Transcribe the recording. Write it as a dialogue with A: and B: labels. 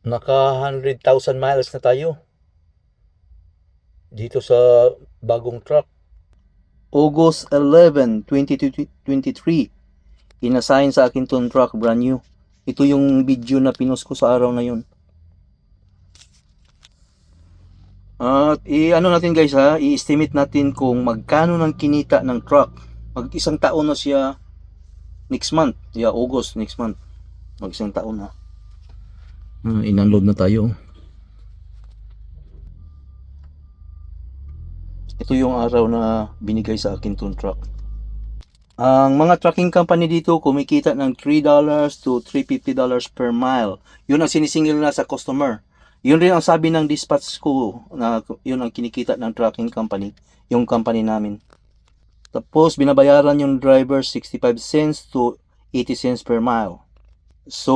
A: Naka 100,000 miles na tayo dito sa bagong truck. August 11, 2023. Inassign sa akin tong truck, brand new. Ito yung video na pinost ko sa araw na yun. At ano natin guys ha, i-estimate natin kung magkano ng kinita ng truck. Mag-isang taon na siya next month. Yeah, August next month. Mag-isang taon na. In-unload na tayo. Ito yung araw na binigay sa akin tong truck. Ang mga trucking company dito kumikita ng $3 to $350 per mile. Yun ang sinisingil na sa customer. Yun rin ang sabi ng dispatch ko na yun ang kinikita ng trucking company, yung company namin. Tapos binabayaran yung driver 65 cents to 80 cents per mile. So